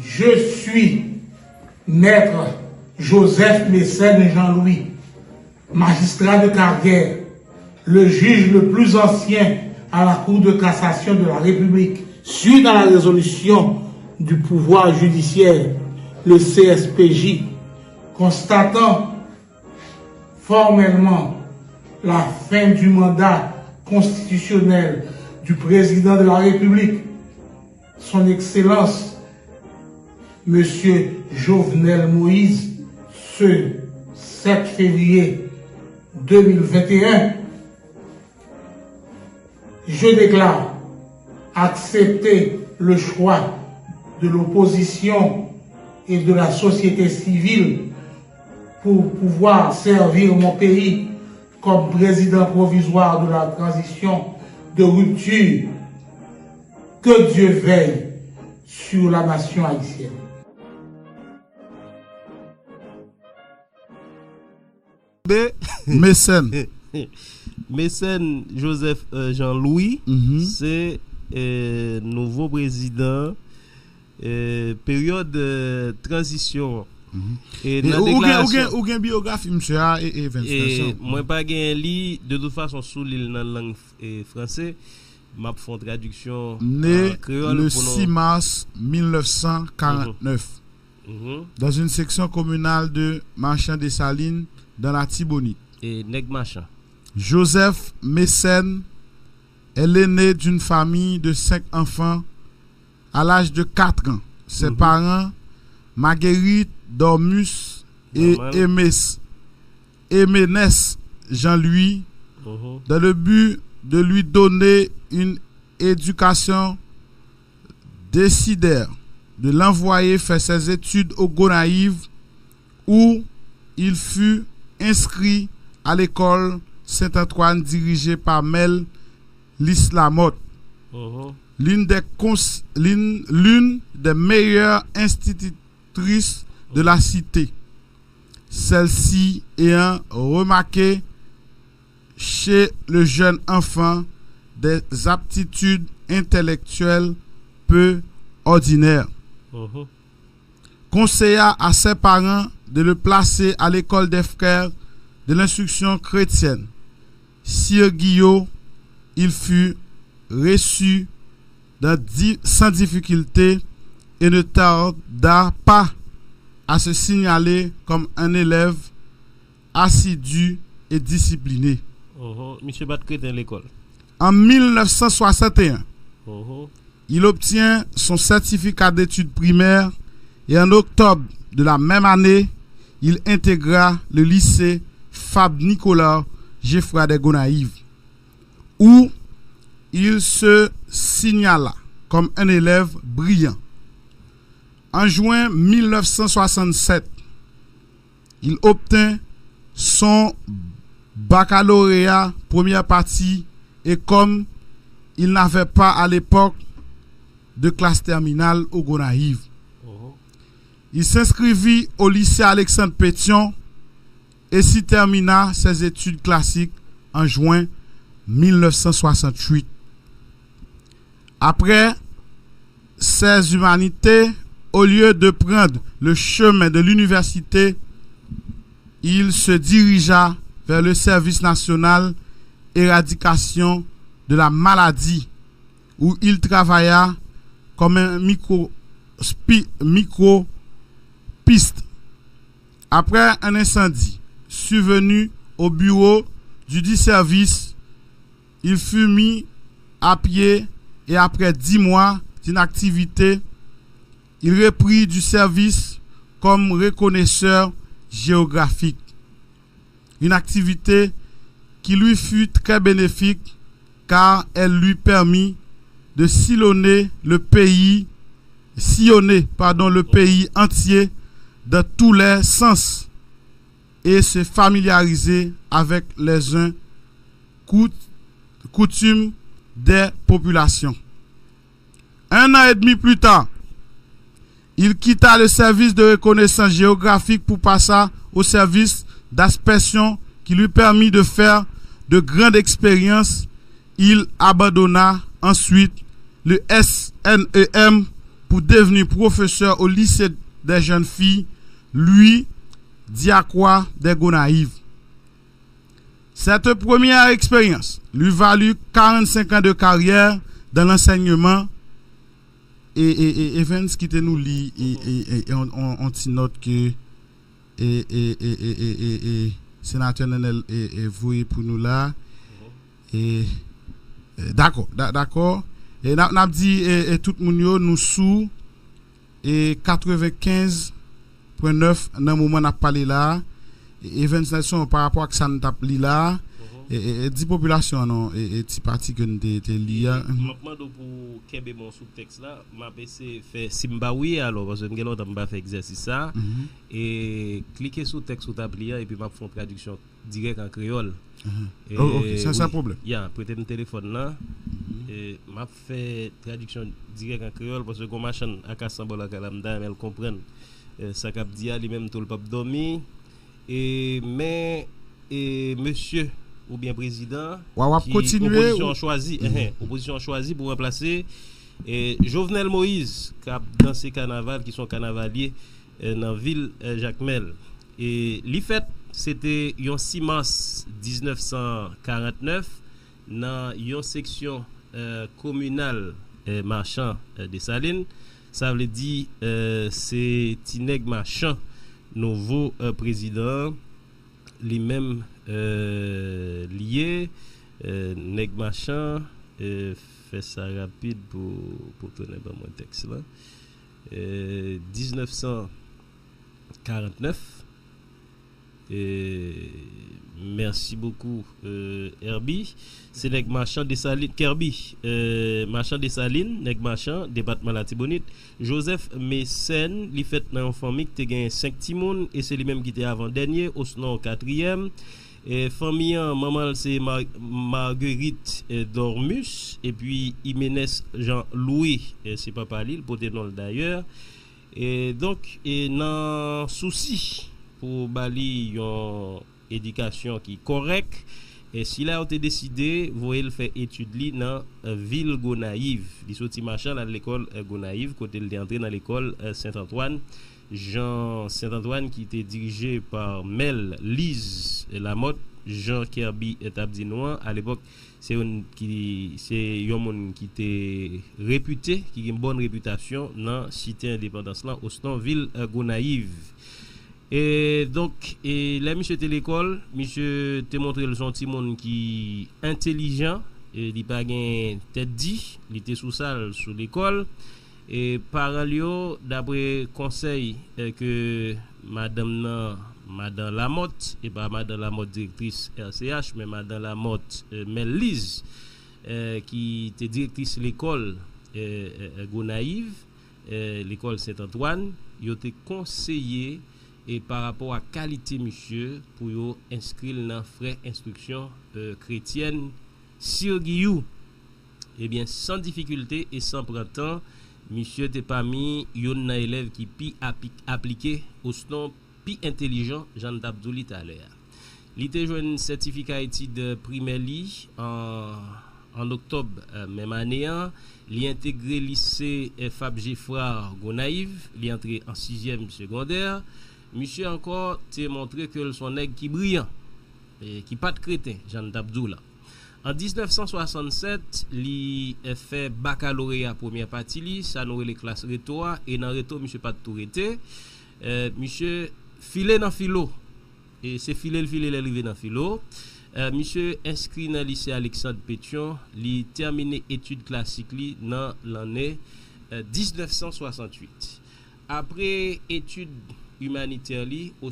Je suis maître Joseph Mécène Jean-Louis, magistrat de carrière, le juge le plus ancien à la Cour de cassation de la République, suite à la résolution du pouvoir judiciaire, le CSPJ, constatant formellement la fin du mandat constitutionnel du président de la République, son Excellence, Monsieur Jovenel Moïse, ce 7 février 2021, je déclare accepter le choix de l'opposition et de la société civile pour pouvoir servir mon pays comme président provisoire de la transition de rupture. Que Dieu veille sur la nation haïtienne. Mécène. Mécène Joseph Jean-Louis, c'est nouveau président, période de transition. Et ou gen biographie monsieur et 20 moi pas gen li de toute façon sous l'île dans langue français m'a font traduction né le 6 mars 1949 dans une section communale de Marchand des Salines dans la Tibonite. Et nèg Marchand. Joseph Mécène est l'aîné d'une famille de 5 enfants à l'âge de 4 ans. Ses parents Marguerite Dormus et Eménès Jean-Louis, dans le but de lui donner une éducation, décidèrent de l'envoyer faire ses études au Gonaïve, où il fut inscrit à l'école Saint-Antoine dirigée par Mel Lislamotte, l'une des meilleures institutrices de la cité, celle-ci ayant remarqué chez le jeune enfant des aptitudes intellectuelles peu ordinaires. Conseilla à ses parents de le placer à l'école des frères de l'instruction chrétienne. Sir Guillaume, il fut reçu sans difficulté et ne tarda pas à se signaler comme un élève assidu et discipliné. Monsieur Batcret dans l'école. En 1961, il obtient son certificat d'études primaires et en octobre de la même année, il intégra le lycée Fab Nicolas Geoffroy de Gonaïve, où il se signala comme un élève brillant. En juin 1967, il obtint son baccalauréat première partie et comme il n'avait pas à l'époque de classe terminale au Gonaïve, il s'inscrivit au lycée Alexandre Pétion et s'y termina ses études classiques en juin 1968. Après ses humanités, au lieu de prendre le chemin de l'université, il se dirigea vers le service national éradication de la maladie, où il travailla comme un micropiste. Après un incendie survenu au bureau du dit service, il fut mis à pied et après 10 mois d'inactivité, il reprit du service comme reconnaisseur géographique. Une activité qui lui fut très bénéfique car elle lui permit de sillonner le pays entier dans tous les sens et se familiariser avec les uns coutumes des populations. 1 an et demi plus tard, il quitta le service de reconnaissance géographique pour passer au service d'aspersion qui lui permit de faire de grandes expériences. Il abandonna ensuite le SNEM pour devenir professeur au lycée des jeunes filles, lui, Diakwa des Gonaïves. Cette première expérience lui valut 45 ans de carrière dans l'enseignement. Et Evans qui te nous lit et on note que sénateur Nenel est voué pour nous là. Et d'accord. Et n'a dit tout le monde nous sous et 95.9 dans moment n'a parlé là. Evans Nelson par rapport à ça nous tape là. Et 10 populations non et petit parti que nous te lié. Maintenant pour kembe mon sous-texte là, m'a PC fait Simbawi alors parce que nous avons pas fait exercice ça et cliquer sur texte sur tablier et puis m'a fait une traduction directe en créole. OK, ça c'est un problème. Prêtez mon téléphone là et m'a fait traduction directe en créole parce que comme machin à Kassambola Kalamda elle comprenne ça cap dit lui-même tout le peuple dormi et mais monsieur ou bien président continuer opposition choisie pour remplacer Jovenel Moïse qui a dansé carnaval qui sont carnavaliers dans la ville Jacmel et li fait c'était le 6 mars 1949 dans une section communale marchand de Salines. Ça veut dire c'est Tineg Marchand nouveau président lui-même lié Neg Marchand fait ça rapide pour tourner dans mon texte là 1949 merci beaucoup Herbie c'est Neg Marchand de Salines Kirby Marchand de Salines Neg Marchand département la Tibonite Joseph Messen li fait dans une famille qui a 5 timoun et c'est lui même qui était avant dernier au nom 4e et famille maman c'est Marguerite Dormus et puis Jiménez Jean-Louis c'est papa Lille pour nom d'ailleurs et donc et dans souci pour bali une éducation qui correcte et si là on a décidé voyez le faire étude li dans ville Gonaïve il sorti machin à l'école Gonaïve côté il est entré dans l'école Saint-Antoine Jean Saint-Antoine qui était dirigé par Mel Lise Lamotte Jean Kirby et Abdinois à l'époque c'est un monde qui était réputé qui a une bonne réputation dans cité indépendance là au nom ville Gonaïve. Et donc là monsieur était l'école monsieur te montré le gentil monde qui intelligent et il pas gain tête dit il était sous salle sous l'école et parallèlement d'après conseil que madame Lamotte et pas madame Lamotte directrice RCH mais madame Lamotte Melise qui était directrice l'école Gonaïve l'école Saint-Antoine il était conseillé et par rapport à qualité monsieur pour yo inscrire dans frais instruction chrétienne sur Guillou et bien sans difficulté et sans prendre temps monsieur t'es parmi yon élève qui pi appliqué au nom pi intelligent Jean Abdouli tout à l'heure il était joint certificat études primaire li en octobre même année il intégré lycée Fab Geffrard Gonaïve il entré en 6e secondaire monsieur encore t'ai montré que son nèg qui brillant et qui pas de crétin Jean Abdoula. En 1967, il fait baccalauréat première partie li, ça nous les classes réto et dans réto monsieur pas tout été. Monsieur filé dans philo et c'est filé arrivé dans philo. Monsieur inscrit dans lycée Alexandre Pétion, il terminé études classiques li dans l'année 1968. Après études humanitaires li au